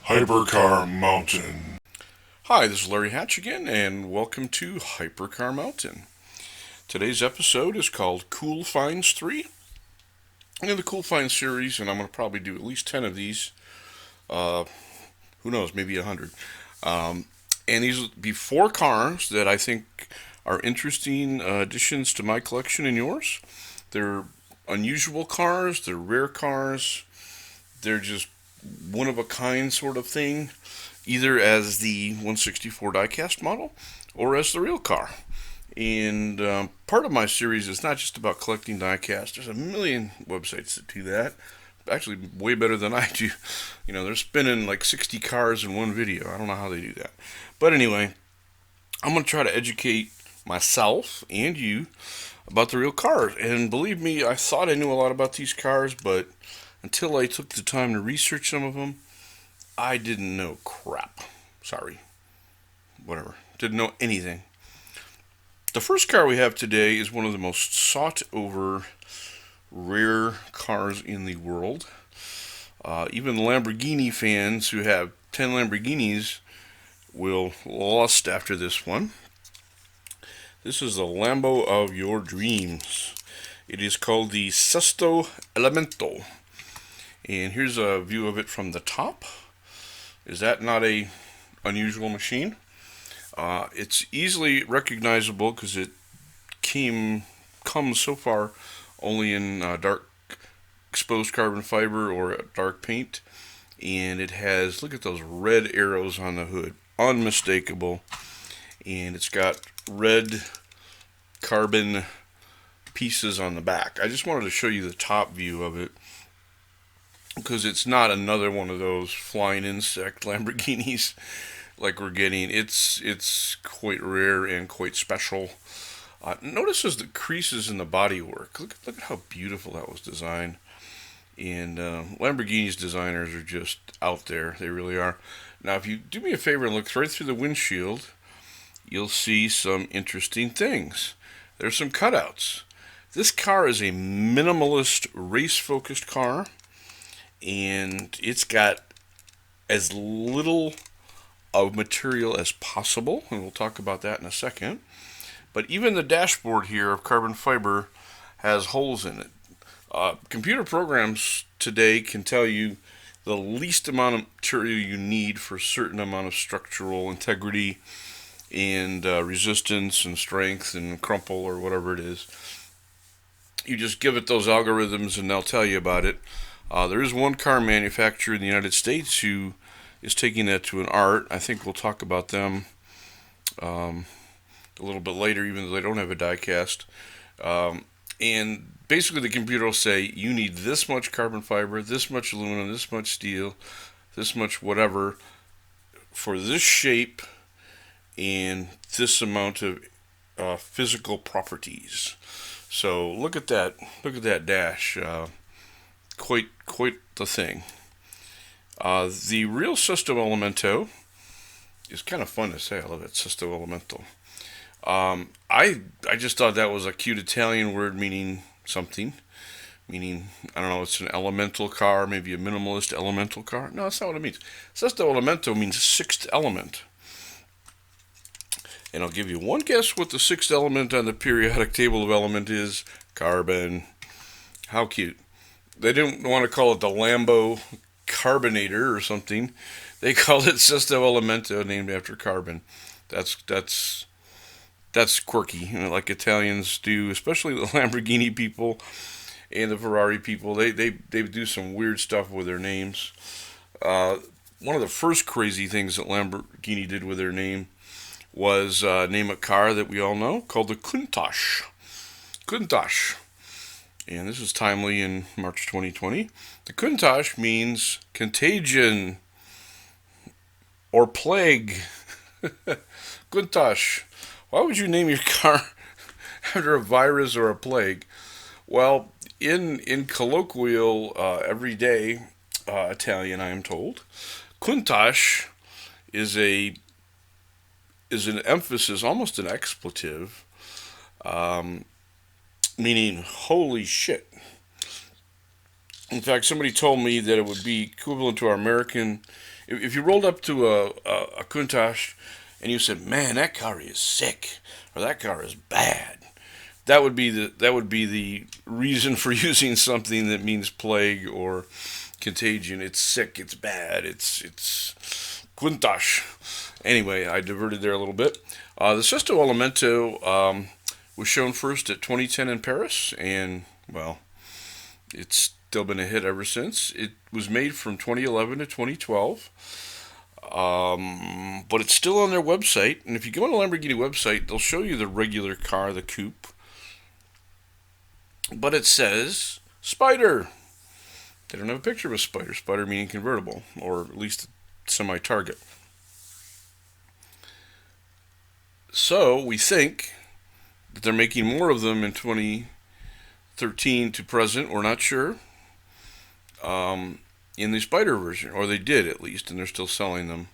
HYPERCAR MOUNTAIN. Hi, this is Larry Hatch again, and welcome to HYPERCAR Mountain. Today's episode is called Cool Finds 3. In the Cool Finds series, and I'm going to probably do at least 10 of these. Who knows, maybe 100. And these will be 4 cars that I think are interesting additions to my collection and yours. They're unusual cars, they're rare cars, they're just one-of-a-kind sort of thing, either as the 164 diecast model or as the real car. And part of my series is not just about collecting diecast. There's a million websites that do that. Actually, way better than I do. You know, they're spinning like 60 cars in one video. I don't know how they do that. But anyway, I'm going to try to educate myself and you about the real cars. And believe me, I thought I knew a lot about these cars, but until I took the time to research some of them, I didn't know crap. Sorry. Whatever. Didn't know anything. The first car we have today is one of the most sought-over rare cars in the world. Even Lamborghini fans who have 10 Lamborghinis will lust after this one. This is the Lambo of your dreams. It is called the Sesto Elemento. And here's a view of it from the top. Is that not a unusual machine? It's easily recognizable because it comes so far only in dark exposed carbon fiber or dark paint. And it has, look at those red arrows on the hood. Unmistakable. And it's got red carbon pieces on the back. I just wanted to show you the top view of it, because it's not another one of those flying insect Lamborghinis like we're getting. It's quite rare and quite special. Notice the creases in the bodywork. Look at how beautiful that was designed. And Lamborghini's designers are just out there. They really are. Now, if you do me a favor and look right through the windshield, you'll see some interesting things. There's some cutouts. This car is a minimalist, race-focused car. And it's got as little of material as possible, and we'll talk about that in a second. But even the dashboard here of carbon fiber has holes in it. Computer programs today can tell you the least amount of material you need for a certain amount of structural integrity and resistance and strength and crumple or whatever it is. You just give it those algorithms and they'll tell you about it. There is one car manufacturer in the United States who is taking that to an art. I think we'll talk about them a little bit later, even though they don't have a diecast. And basically the computer will say, you need this much carbon fiber, this much aluminum, this much steel, this much whatever, for this shape and this amount of physical properties. So look at that dash. Quite the thing. The real Sesto Elemento is kind of fun to say. I love it, Sesto Elemento. I just thought that was a cute Italian word meaning something. Meaning, I don't know, it's an elemental car, maybe a minimalist elemental car. No, that's not what it means. Sesto Elemento means sixth element. And I'll give you one guess what the sixth element on the periodic table of element is. Carbon. How cute. They didn't want to call it the Lambo Carbonator or something. They called it Sesto Elemento, named after carbon. That's quirky, you know, like Italians do, especially the Lamborghini people and the Ferrari people. They do some weird stuff with their names. One of the first crazy things that Lamborghini did with their name was name a car that we all know called the Countach. Countach. And this is timely in March 2020. The Countach means contagion or plague. Countach. Why would you name your car after a virus or a plague? Well, in colloquial, everyday Italian, I am told, Countach is an emphasis, almost an expletive, meaning holy shit. In fact, somebody told me that it would be equivalent to our American if you rolled up to a Countach and you said, "Man, that car is sick," or "That car is bad," that would be the reason for using something that means plague or contagion. It's sick. It's bad. It's Countach. Anyway, I diverted there a little bit. The Sesto Elemento was shown first at 2010 in Paris, and well, it's still been a hit ever since. It was made from 2011 to 2012, but it's still on their website. And if you go on the Lamborghini website, they'll show you the regular car, the coupe, but it says Spider. They don't have a picture of a Spider. Spider meaning convertible, or at least semi-target. So we think that they're making more of them in 2013 to present. We're not sure. In the Spider version, or they did at least, and they're still selling them.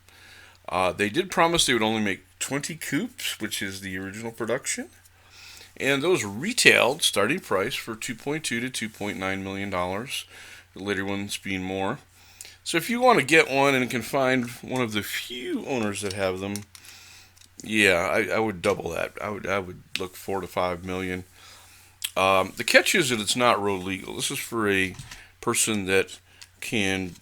They did promise they would only make 20 coupes, which is the original production, and those retailed starting price for $2.2 to $2.9 million. The later ones being more. So if you want to get one and can find one of the few owners that have them, yeah, I would double that. I would look 4 to 5 million. The catch is that it's not road legal. This is for a person that can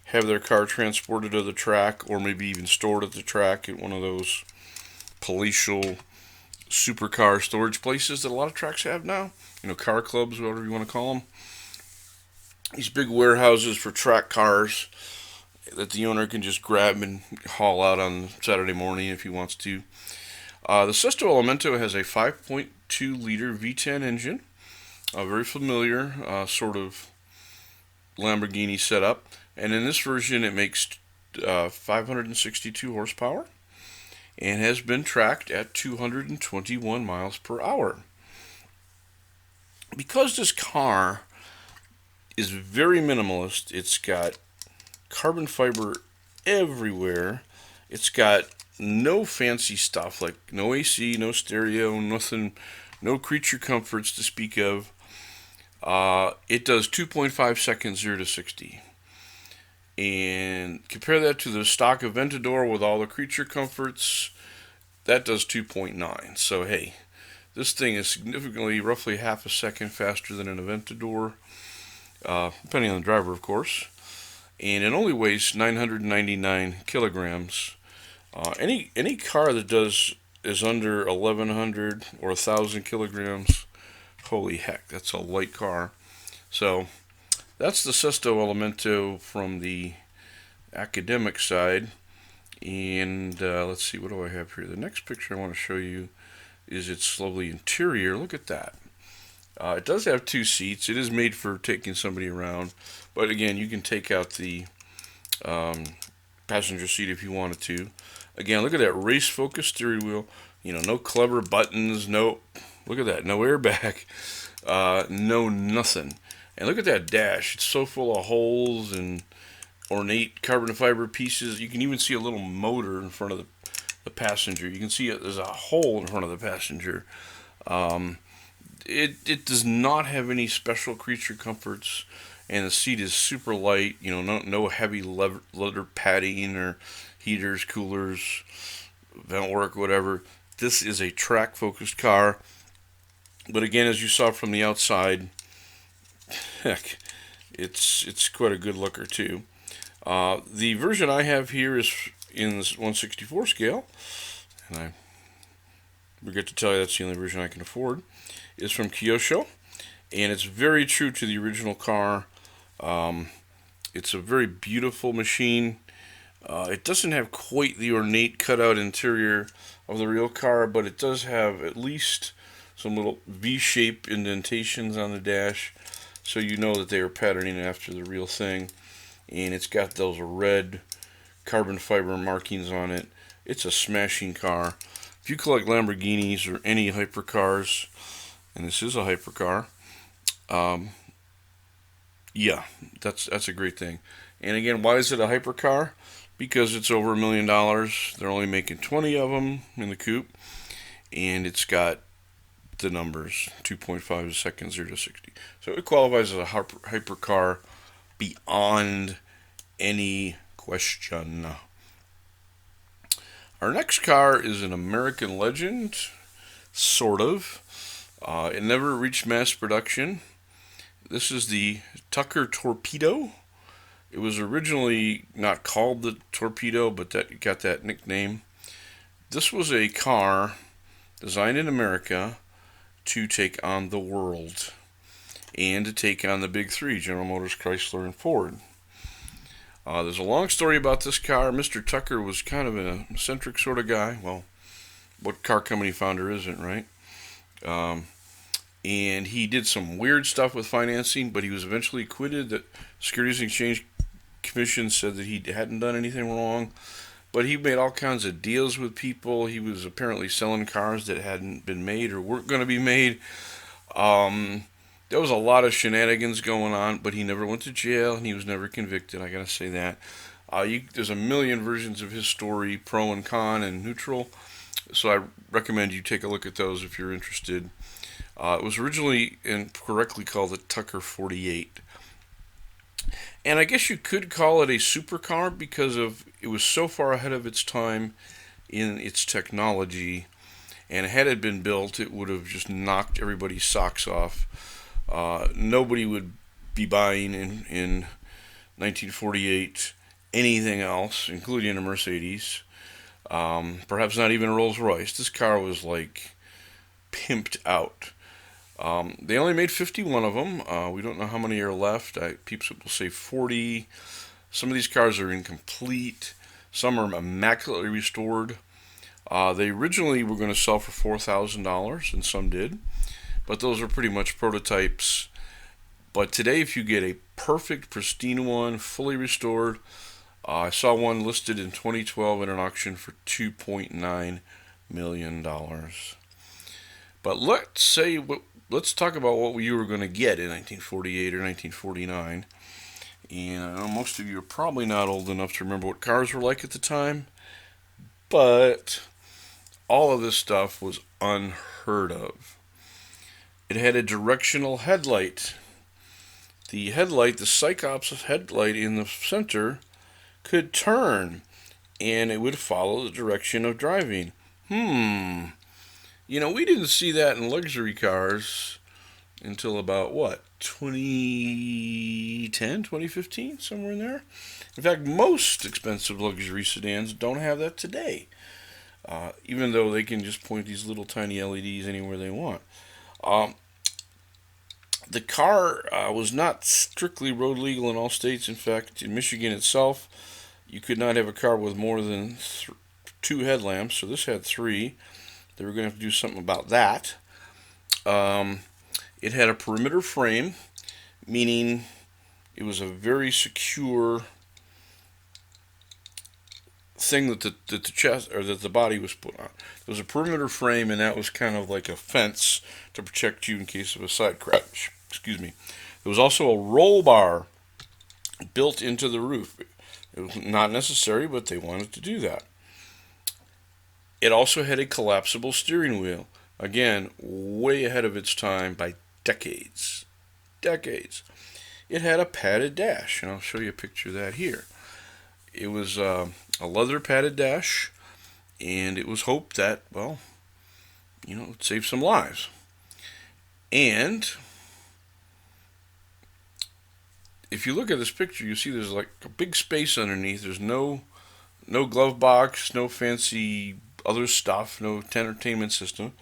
have their car transported to the track, or maybe even stored at the track at one of those palatial supercar storage places that a lot of tracks have now. Car clubs, whatever you want to call them. These big warehouses for track cars that the owner can just grab and haul out on Saturday morning if he wants to. The Sesto Elemento has a 5.2 liter V10 engine, a very familiar sort of Lamborghini setup, and in this version it makes 562 horsepower and has been tracked at 221 miles per hour. Because this car is very minimalist, it's got carbon fiber everywhere, it's got no fancy stuff like no AC, no stereo, nothing, no creature comforts to speak of. It does 2.5 seconds 0 to 60. And compare that to the stock Aventador with all the creature comforts, that does 2.9. So hey, this thing is significantly, roughly half a second faster than an Aventador, depending on the driver, of course. And it only weighs 999 kilograms. Any car that is under 1,100 or 1,000 kilograms, holy heck, that's a light car. So that's the Sesto Elemento from the academic side. And let's see, what do I have here? The next picture I want to show you is its lovely interior. Look at that. It does have 2 seats. It is made for taking somebody around. But again, you can take out the passenger seat if you wanted to. Again, look at that race focus steering wheel. No clever buttons. Look at that. No airbag. No nothing. And look at that dash. It's so full of holes and ornate carbon fiber pieces. You can even see a little motor in front of the passenger. You can see there's a hole in front of the passenger. It does not have any special creature comforts, and the seat is super light. No heavy leather padding or heaters, coolers, vent work, whatever. This is a track-focused car, but again, as you saw from the outside, heck, it's quite a good looker too. The version I have here is in this 1/64 scale, and I forget to tell you that's the only version I can afford. It's from Kyosho, and it's very true to the original car. It's a very beautiful machine. It doesn't have quite the ornate cutout interior of the real car, but it does have at least some little V-shaped indentations on the dash, so you know that they are patterning after the real thing. And it's got those red carbon fiber markings on it. It's a smashing car. If you collect Lamborghinis or any hypercars, and this is a hypercar, yeah, that's a great thing. And again, why is it a hypercar? Because it's over $1 million. They're only making 20 of them in the coupe, and it's got the numbers 2.5 seconds 0 to 60. So it qualifies as a hypercar beyond any question. Our next car is an American legend, sort of. It never reached mass production. This is the Tucker Torpedo. It was originally not called the Torpedo, but that got that nickname. This was a car designed in America to take on the world and to take on the big three, General Motors, Chrysler, and Ford. There's a long story about this car. Mr. Tucker was kind of an eccentric sort of guy. Well, what car company founder isn't, right? And he did some weird stuff with financing, but he was eventually acquitted. The Securities and Exchange Commission said that he hadn't done anything wrong, but he made all kinds of deals with people. He was apparently selling cars that hadn't been made or weren't going to be made. There was a lot of shenanigans going on, but he never went to jail, and he was never convicted. I gotta say that. There's a million versions of his story, pro and con and neutral, so I recommend you take a look at those if you're interested. It was originally and correctly called the Tucker 48. And I guess you could call it a supercar because it was so far ahead of its time in its technology, and had it been built, it would have just knocked everybody's socks off. Nobody would be buying in 1948 anything else, including a Mercedes. Perhaps not even a Rolls Royce. This car was like pimped out. They only made 51 of them. We don't know how many are left. People will say 40. Some of these cars are incomplete. Some are immaculately restored. They originally were going to sell for $4,000, and some did. But those are pretty much prototypes. But today, if you get a perfect, pristine one, fully restored, I saw one listed in 2012 at an auction for $2.9 million. But let's talk about what you were going to get in 1948 or 1949. And I know most of you are probably not old enough to remember what cars were like at the time, but all of this stuff was unheard of. It had a directional headlight. The Cyclops headlight in the center, could turn, and it would follow the direction of driving. We didn't see that in luxury cars until about, 2010, 2015, somewhere in there? In fact, most expensive luxury sedans don't have that today, even though they can just point these little tiny LEDs anywhere they want. The car was not strictly road legal in all states. In fact, in Michigan itself, you could not have a car with more than 2 headlamps, so this had 3. They were going to have to do something about that. It had a perimeter frame, meaning it was a very secure thing that the chest or that the body was put on. It was a perimeter frame, and that was kind of like a fence to protect you in case of a side crash. Excuse me. There was also a roll bar built into the roof. It was not necessary, but they wanted to do that. It also had a collapsible steering wheel. Again, way ahead of its time by decades. Decades. It had a padded dash, and I'll show you a picture of that here. It was a leather padded dash, and it was hoped that, it would save some lives. And if you look at this picture, you see there's like a big space underneath. There's no glove box, no fancy other stuff, no entertainment system.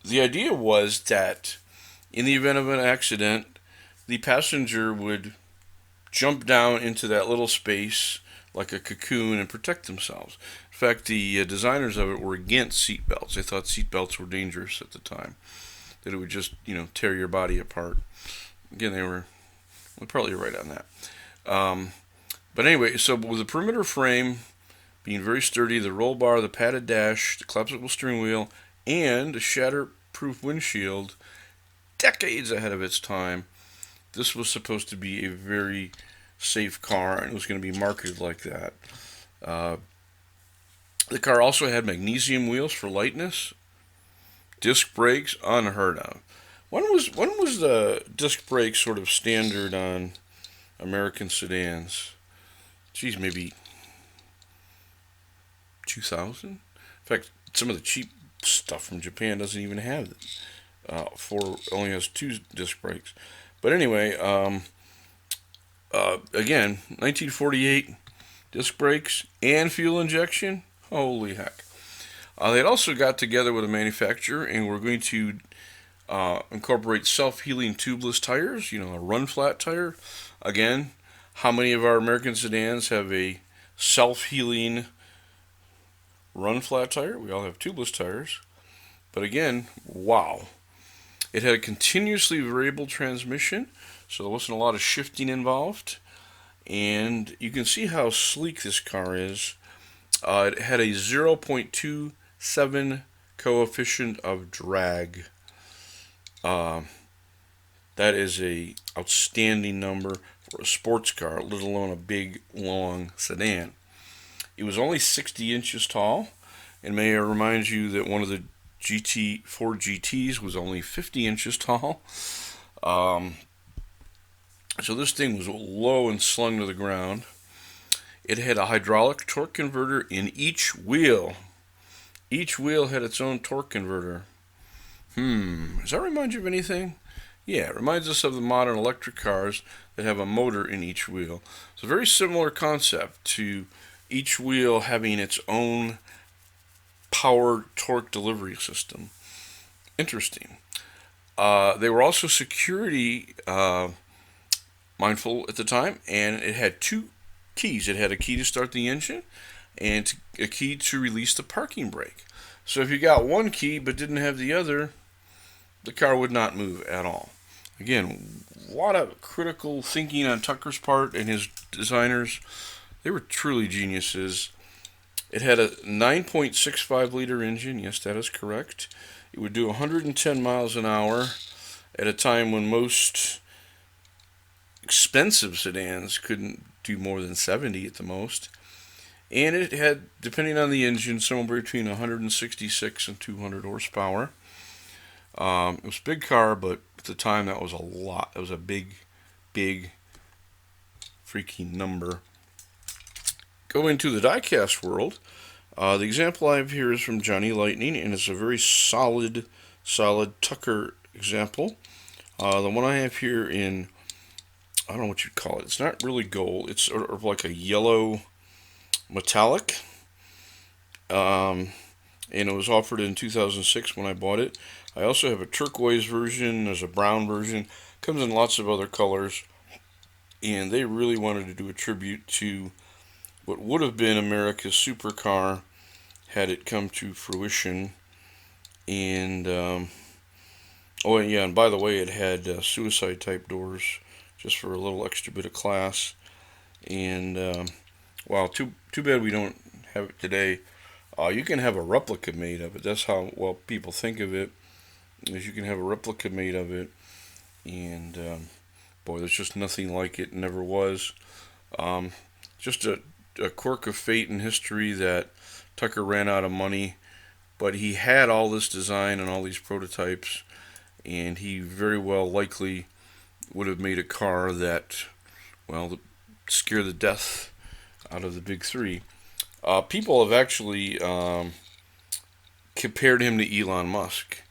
The idea was that in the event of an accident, the passenger would jump down into that little space like a cocoon and protect themselves. In fact, the designers of it were against seatbelts. They thought seatbelts were dangerous at the time, that it would just, tear your body apart. Again, they were probably right on that. But anyway, so with the perimeter frame being very sturdy, the roll bar, the padded dash, the collapsible steering wheel, and a shatterproof windshield, decades ahead of its time, this was supposed to be a very safe car, and it was going to be marketed like that. The car also had magnesium wheels for lightness, disc brakes, unheard of. When was the disc brake sort of standard on American sedans? geez, maybe 2000. In fact, some of the cheap stuff from Japan doesn't even have it. Only has 2 disc brakes. But anyway, again, 1948 disc brakes and fuel injection. Holy heck! They also got together with a manufacturer and we're going to incorporate self-healing tubeless tires. You know, a run-flat tire. Again, how many of our American sedans have a self-healing run-flat tire? We all have tubeless tires. But again, wow. It had a continuously variable transmission, so there wasn't a lot of shifting involved. And you can see how sleek this car is. It had a 0.27 coefficient of drag. That is a outstanding number for a sports car, let alone a big, long sedan. It was only 60 inches tall, and may I remind you that one of the Ford GTs was only 50 inches tall. So this thing was low and slung to the ground. It had a hydraulic torque converter in each wheel. Each wheel had its own torque converter. Does that remind you of anything? Yeah, it reminds us of the modern electric cars that have a motor in each wheel. It's a very similar concept to each wheel having its own power torque delivery system. Interesting. They were also security mindful at the time, and it had 2 keys. It had a key to start the engine and a key to release the parking brake. So if you got one key but didn't have the other, the car would not move at all. Again, a lot of critical thinking on Tucker's part and his designers. They were truly geniuses. It had a 9.65 liter engine. Yes, that is correct. It would do 110 miles an hour at a time when most expensive sedans couldn't do more than 70 at the most. And it had, depending on the engine, somewhere between 166 and 200 horsepower. It was a big car, but at the time that was a lot. It was a big freaking number. Going to the diecast world, the example I have here is from Johnny Lightning, and it's a very solid Tucker example. The one I have here in, I don't know what you'd call it. It's not really gold. It's sort of like a yellow metallic. And it was offered in 2006 when I bought it. I also have a turquoise version. There's a brown version. Comes in lots of other colors. And they really wanted to do a tribute to what would have been America's supercar had it come to fruition. And oh yeah, and by the way, it had suicide type doors, just for a little extra bit of class. And wow, too bad we don't have it today. You can have a replica made of it. That's how well people think of it. Is you can have a replica made of it, and boy, there's just nothing like it. Never was. Just a quirk of fate and history that Tucker ran out of money, but he had all this design and all these prototypes, and he very well likely would have made a car that, well, scare the death out of the big three. People have actually compared him to Elon Musk,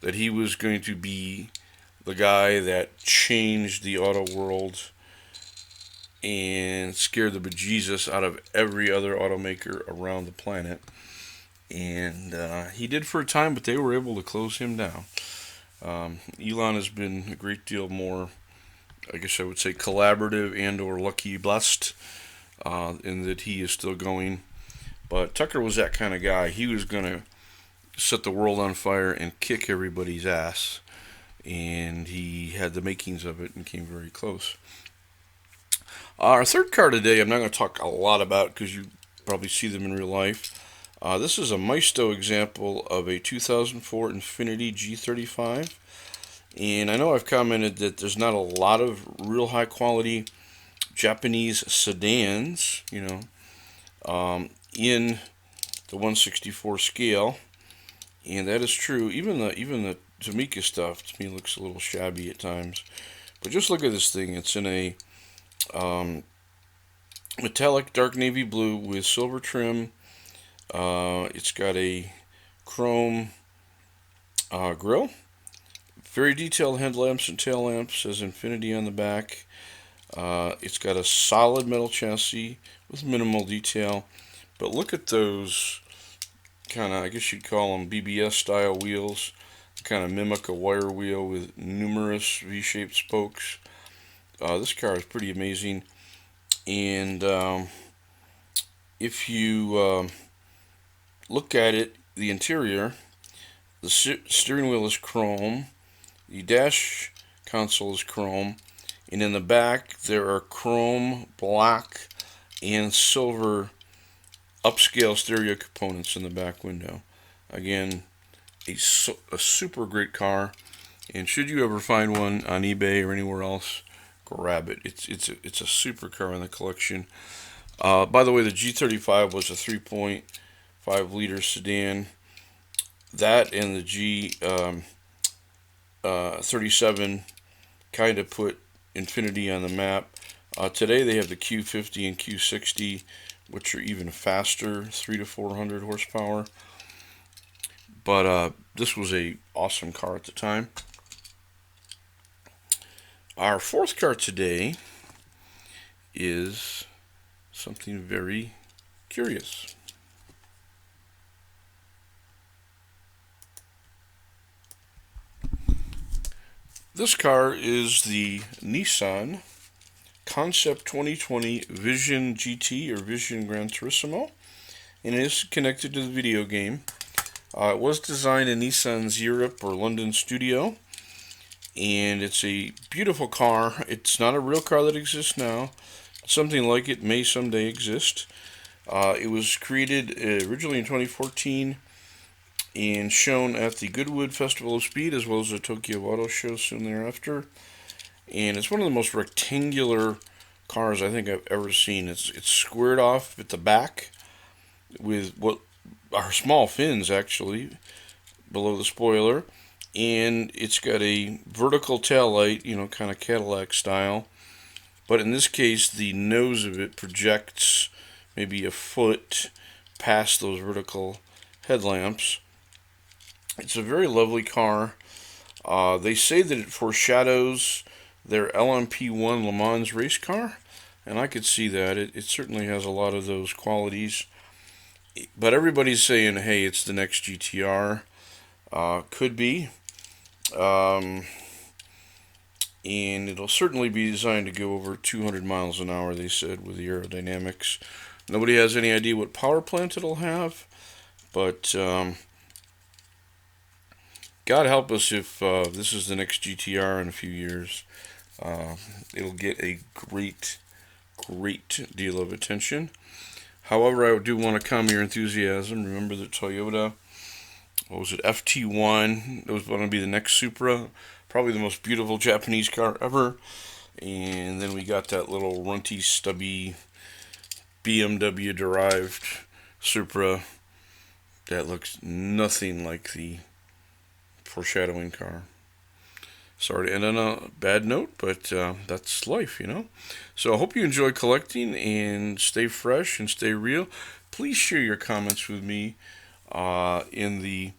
that he was going to be the guy that changed the auto world and scared the bejesus out of every other automaker around the planet. And he did for a time, but they were able to close him down. Elon has been a great deal more, I guess I would say, collaborative and or lucky blessed in that he is still going. But Tucker was that kind of guy. He was going to set the world on fire and kick everybody's ass. And he had the makings of it and came very close. Our third car today, I'm not going to talk a lot about because you probably see them in real life. This is a Maisto example of a 2004 Infiniti G35. And I know I've commented that there's not a lot of real high quality Japanese sedans, you know, in the 1/64 scale. And that is true. Even the Tomica stuff to me looks a little shabby at times. But just look at this thing. It's in a metallic dark navy blue with silver trim. It's got a chrome grille. Very detailed headlamps and tail lamps. Says Infinity on the back. It's got a solid metal chassis with minimal detail. But look at those kind of, I guess you'd call them BBS style wheels. Kind of mimic a wire wheel with numerous V-shaped spokes. This car is pretty amazing. And if you look at it, the interior, the steering wheel is chrome. The dash console is chrome. And in the back, there are chrome, black, and silver upscale stereo components in the back window. Again, a super great car. And should you ever find one on eBay or anywhere else, grab it. It's a supercar in the collection. By the way, the G35 was a 3.5 liter sedan. That and the G37 kind of put Infinity on the map. Today they have the Q50 and Q60, which are even faster, 300 to 400 horsepower. But this was a awesome car at the time. Our fourth car today is something very curious. This car is the Nissan Concept 2020 Vision GT or Vision Gran Turismo, and it is connected to the video game. It was designed in Nissan's Europe or London studio, and it's a beautiful car. It's not a real car that exists now. Something like it may someday exist. It was created originally in 2014 and shown at the Goodwood Festival of Speed as well as the Tokyo Auto Show soon thereafter. And it's one of the most rectangular cars I think I've ever seen. It's squared off at the back with what are small fins actually below the spoiler, and it's got a vertical tail light, kind of Cadillac style. But in this case, the nose of it projects maybe a foot past those vertical headlamps. It's a very lovely car. They say that it foreshadows their LMP1 Le Mans race car, and I could see that. It certainly has a lot of those qualities. But everybody's saying, hey, it's the next GTR. Could be. And it'll certainly be designed to go over 200 miles an hour, they said, with the aerodynamics. Nobody has any idea what power plant it'll have, but God help us if this is the next GTR in a few years. It'll get a great deal of attention. However, I do want to calm your enthusiasm. Remember that Toyota, FT1, it was going to be the next Supra, probably the most beautiful Japanese car ever. And then we got that little runty, stubby BMW derived Supra that looks nothing like the foreshadowing car. Sorry to end on a bad note, but that's life, So I hope you enjoy collecting and stay fresh and stay real. Please share your comments with me in the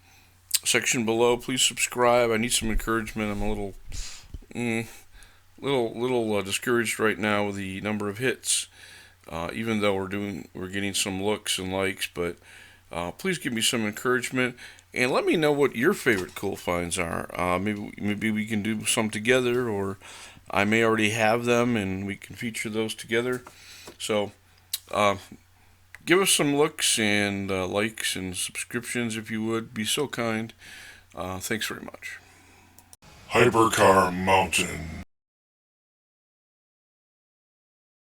section below. Please subscribe. I need some encouragement. I'm a little discouraged right now with the number of hits. Even though we're getting some looks and likes, but please give me some encouragement. And let me know what your favorite cool finds are. Maybe we can do some together, or I may already have them and we can feature those together. So give us some looks and likes and subscriptions if you would. Be so kind. Thanks very much. Hypercar Mountain.